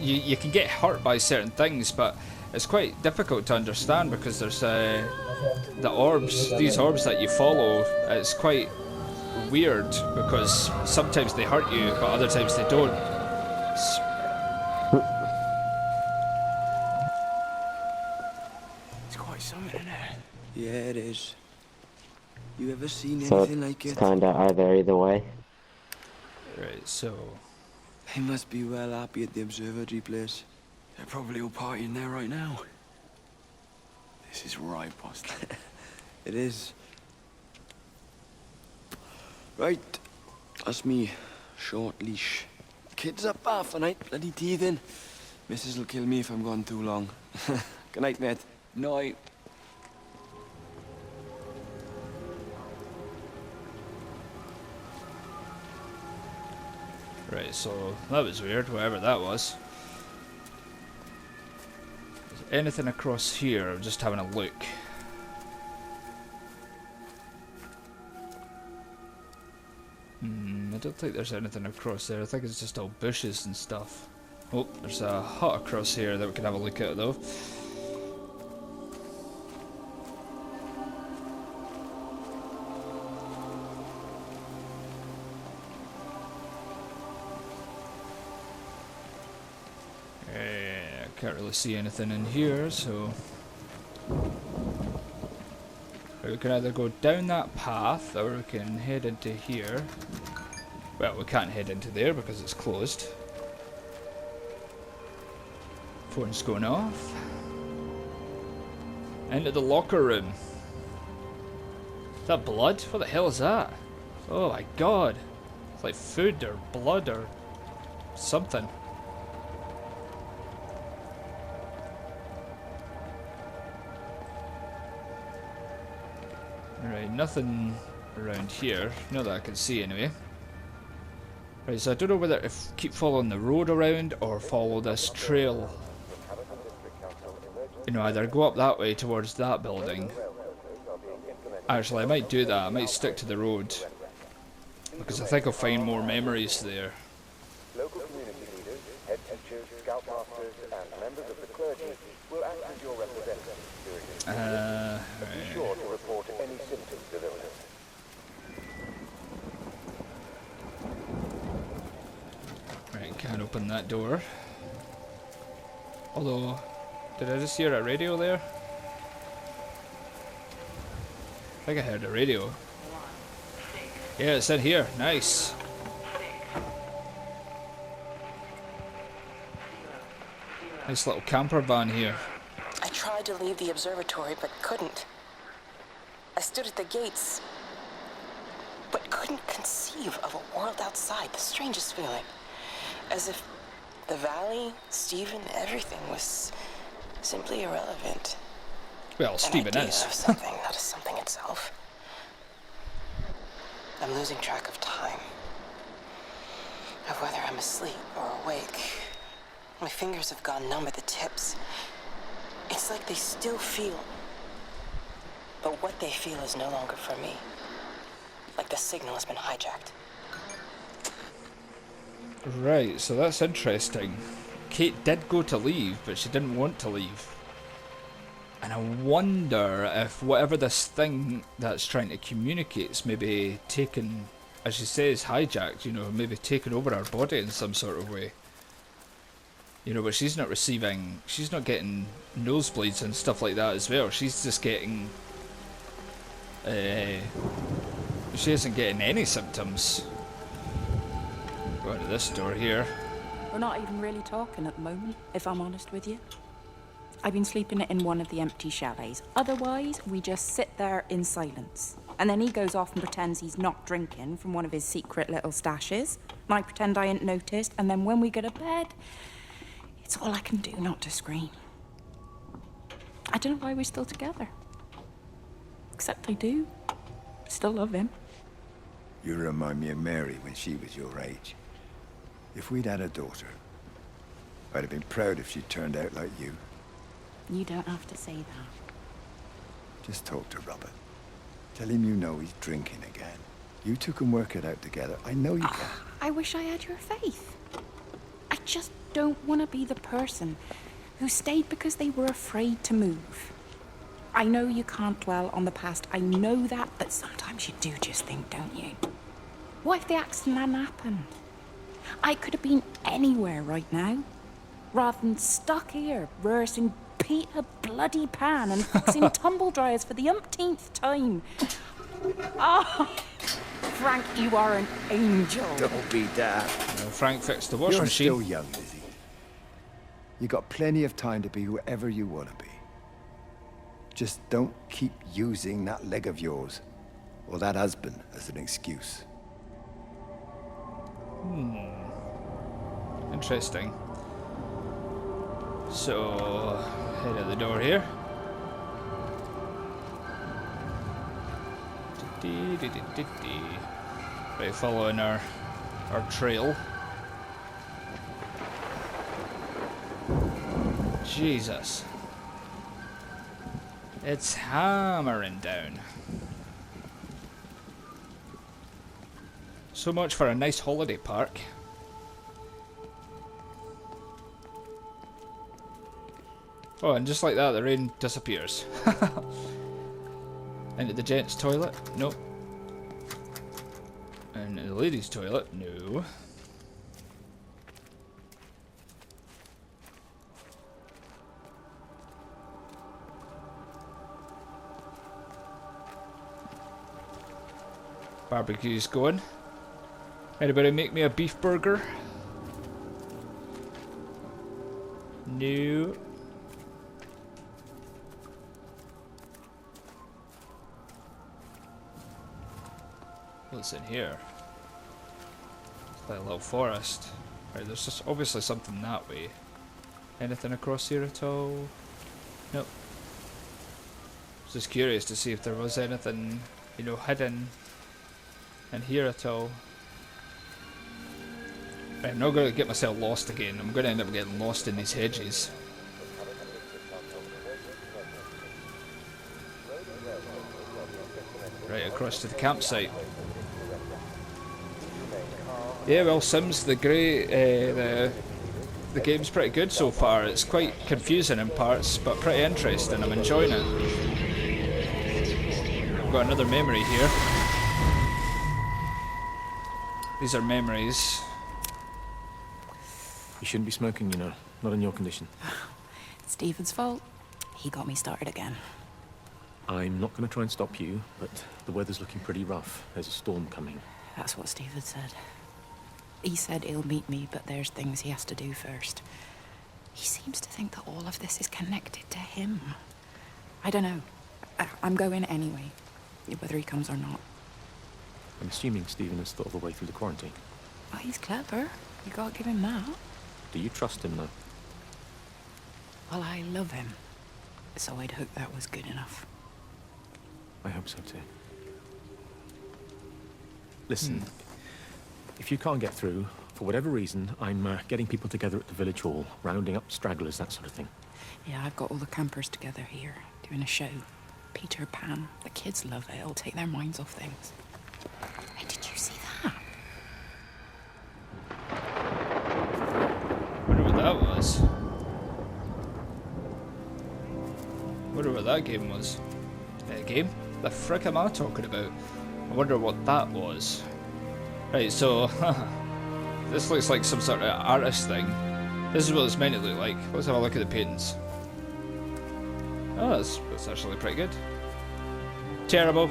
you can get hurt by certain things, but it's quite difficult to understand because there's the orbs, these orbs that you follow. It's quite weird because sometimes they hurt you, but other times they don't. It's quite something, isn't it? Yeah, it is. You ever seen So anything like it's it? kinda either way. Right, so They must be well happy at the observatory place. They're probably all partying there right now. This is right, boss. It is. Right, that's me. Short leash. Kids up half a night, bloody teething. Missus will kill me if I'm gone too long. Good night, mate. Night. right, so that was weird, whatever that was. Is there anything across here? I'm just having a look. I don't think there's anything across there. I think it's just all bushes and stuff. Oh, there's a hut across here that we can have a look at though. I can't really see anything in here, so we can either go down that path or we can head into here. Well, we can't head into there because it's closed. Phone's going off. Into the locker room. Is that blood? What the hell is that? Oh my god. It's like food or blood or something. Right, nothing around here. Not that I can see anyway. Right, so I don't know whether if keep following the road around or follow this trail. You know, either go up that way towards that building. Actually, I might do that. I might stick to the road because I think I'll find more memories there. Local community leaders, head teachers, scoutmasters, and members of the clergy will act as your representatives during this period. Be sure to report any symptoms of illness. Right, can't open that door. Although, did I just hear a radio there? I think I heard a radio. Yeah, it's in here. Nice. Nice little camper van here. I tried to leave the observatory, but couldn't. I stood at the gates, but couldn't conceive of a world outside. The strangest feeling. As if the valley, Stephen, everything was simply irrelevant. Well, Stephen An idea is. of something, not as something itself. I'm losing track of time. Of whether I'm asleep or awake. My fingers have gone numb at the tips. It's like they still feel. But what they feel is no longer for me. Like the signal has been hijacked. Right, so that's interesting. Kate did go to leave, but she didn't want to leave. And I wonder if whatever this thing that's trying to communicate is maybe taken, as she says, hijacked, you know, maybe taken over her body in some sort of way. You know, but she's not receiving, she's not getting nosebleeds and stuff like that as well. She's just getting, she isn't getting any symptoms. Go to this door here. We're not even really talking at the moment, if I'm honest with you. I've been sleeping in one of the empty chalets. Otherwise, we just sit there in silence. And then he goes off and pretends he's not drinking from one of his secret little stashes. And I pretend I ain't noticed. And then when we go to bed, it's all I can do not to scream. I don't know why we're still together. Except I do. Still love him. You remind me of Mary when she was your age. If we'd had a daughter, I'd have been proud if she turned out like you. You don't have to say that. Just talk to Robert. Tell him you know he's drinking again. You two can work it out together. I know you can. I wish I had your faith. I just don't want to be the person who stayed because they were afraid to move. I know you can't dwell on the past, I know that, but sometimes you do just think, don't you? What if the accident hadn't happened? I could have been anywhere right now, rather than stuck here, rehearsing Peter bloody Pan and fixing tumble dryers for the umpteenth time. Oh, Frank, you are an angel. Don't be daft. Frank fixed the washing You're machine. still young, Lizzie. You got plenty of time to be whoever you want to be. Just don't keep using that leg of yours or that husband as an excuse. Interesting. So, head out the door here. Right, following our trail. Jesus. It's hammering down. So much for a nice holiday park. Oh, and just like that, the rain disappears. Into the gents' toilet? Nope. And the ladies' toilet? No. Barbecue's going. Anybody make me a beef burger? No. What's in here? It's like a little forest. Right, there's just obviously something that way. Anything across here at all? Nope. Just curious to see if there was anything, you know, hidden in here at all. Right, I'm not going to get myself lost again. I'm going to end up getting lost in these hedges. Right, across to the campsite. Yeah, well, Sims, the game's pretty good so far. It's quite confusing in parts, but pretty interesting. I'm enjoying it. I've got another memory here. These are memories. You shouldn't be smoking, you know. Not in your condition. It's Stephen's fault. He got me started again. I'm not going to try and stop you, but the weather's looking pretty rough. There's a storm coming. That's what Stephen said. He said he'll meet me, but there's things he has to do first. He seems to think that all of this is connected to him. I don't know. I'm going anyway, whether he comes or not. I'm assuming Stephen has thought of a way through the quarantine. Oh, he's clever. You gotta give him that. Do you trust him, though? Well, I love him. So I'd hope that was good enough. I hope so, too. Listen, if you can't get through, for whatever reason, I'm getting people together at the village hall, rounding up stragglers, that sort of thing. Yeah, I've got all the campers together here, doing a show. Peter Pan. The kids love it. It'll take their minds off things. Hey, did you see that? Wonder what that was. Wonder what that game was. Game? The frick am I talking about? I wonder what that was. Right, so this looks like some sort of artist thing. This is what it's meant to look like. Let's have a look at the paintings. Oh, that's actually pretty good. Terrible.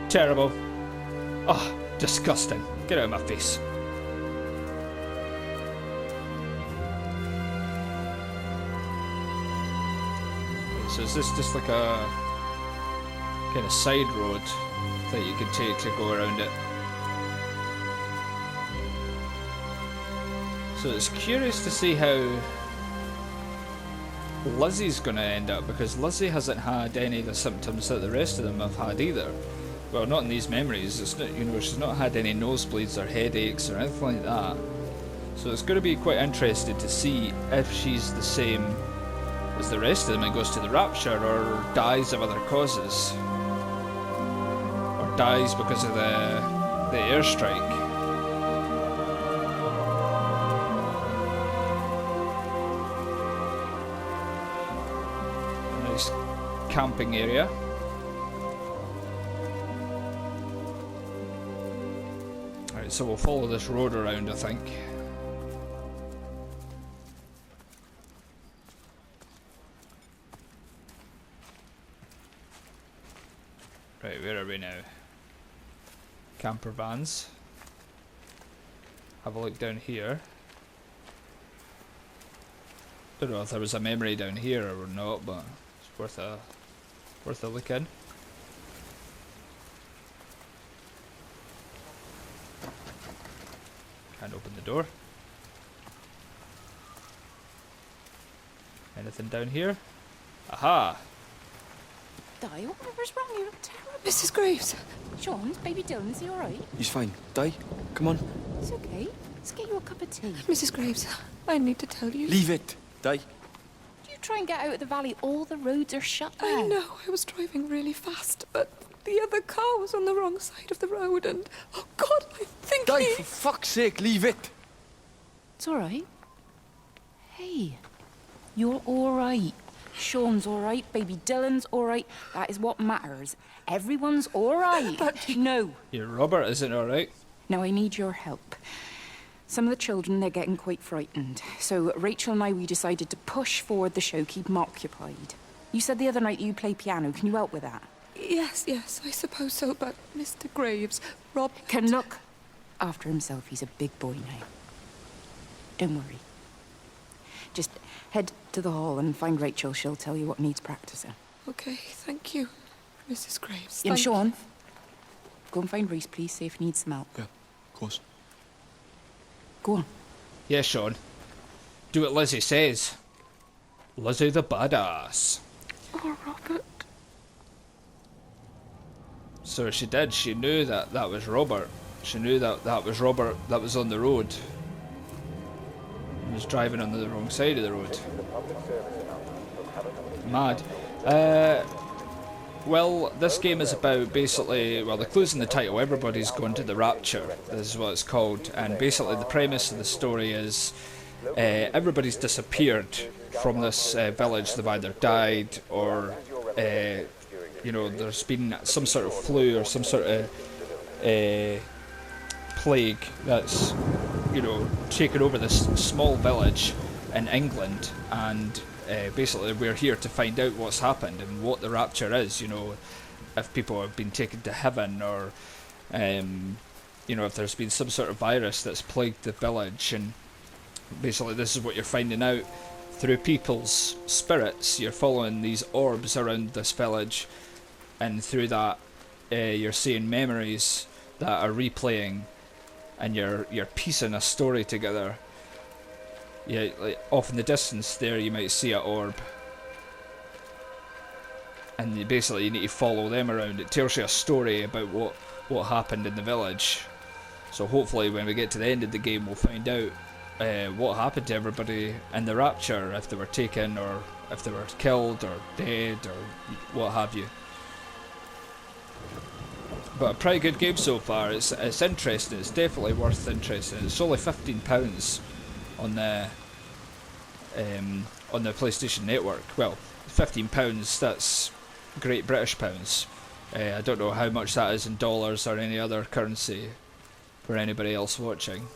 Terrible. Oh, disgusting. Get out of my face. So is this just like a kind of side road that you can take to go around it? So it's curious to see how Lizzie's going to end up, because Lizzie hasn't had any of the symptoms that the rest of them have had either. Well, not in these memories. It's not, you know, she's not had any nosebleeds or headaches or anything like that. So it's going to be quite interesting to see if she's the same as the rest of them and goes to the Rapture, or dies of other causes, or dies because of the airstrike. nice camping area. Alright, so we'll follow this road around, I think. Right, where are we now? Camper vans. Have a look down here. Don't know if there was a memory down here or not, but it's worth a look in. Can't open the door. Anything down here? Aha! Di, whatever's wrong? You look terrible. Mrs. Graves. Sean, baby Dylan, is he alright? He's fine. Di, come on. It's okay. Let's get you a cup of tea. Mrs. Graves, I need to tell you. Leave it, Di. You try and get out of the valley, all the roads are shut I now. know, I was driving really fast, but the other car was on the wrong side of the road and, oh God, I think Di, he... for fuck's sake, leave it. It's alright. Hey, you're alright. Sean's alright, baby Dylan's alright. That is what matters. Everyone's alright. No. Your Robert isn't alright. Now I need your help. Some of the children, they're getting quite frightened. So Rachel and I, we decided to push forward the show, keep them occupied. You said the other night you play piano. Can you help with that? Yes, I suppose so, but Mr. Graves, Rob... Can look after himself. He's a big boy now. Don't worry. Just head to the hall and find Rachel. She'll tell you what needs practicing. Okay, thank you, Mrs. Graves. And Sean, go and find Reese, please, see if he needs some help. Yeah, of course. Go on. Yeah, Sean. Do what Lizzie says. Lizzie the badass. Oh, Robert. So she did. She knew that that was Robert. She knew that that was Robert that was on the road. He was driving on the wrong side of the road. Mad. Well, this game is about basically, well, the clue's in the title, everybody's going to the Rapture. This is what it's called. And basically the premise of the story is everybody's disappeared from this village. They've either died or, you know, there's been some sort of flu or some sort of plague that's, you know, taken over this small village in England. And basically we're here to find out what's happened and what the Rapture is, you know, if people have been taken to heaven or, you know, if there's been some sort of virus that's plagued the village. And basically this is what you're finding out through people's spirits. You're following these orbs around this village, and through that you're seeing memories that are replaying, and you're piecing a story together. Yeah, like off in the distance there you might see an orb, and you basically need to follow them around. It tells you a story about what happened in the village. So hopefully when we get to the end of the game we'll find out what happened to everybody in the Rapture, if they were taken or if they were killed or dead or what have you. But a pretty good game so far. It's interesting. It's definitely worth interesting. It's only £15 on the PlayStation Network. Well, £15. That's Great British pounds. I don't know how much that is in dollars or any other currency for anybody else watching.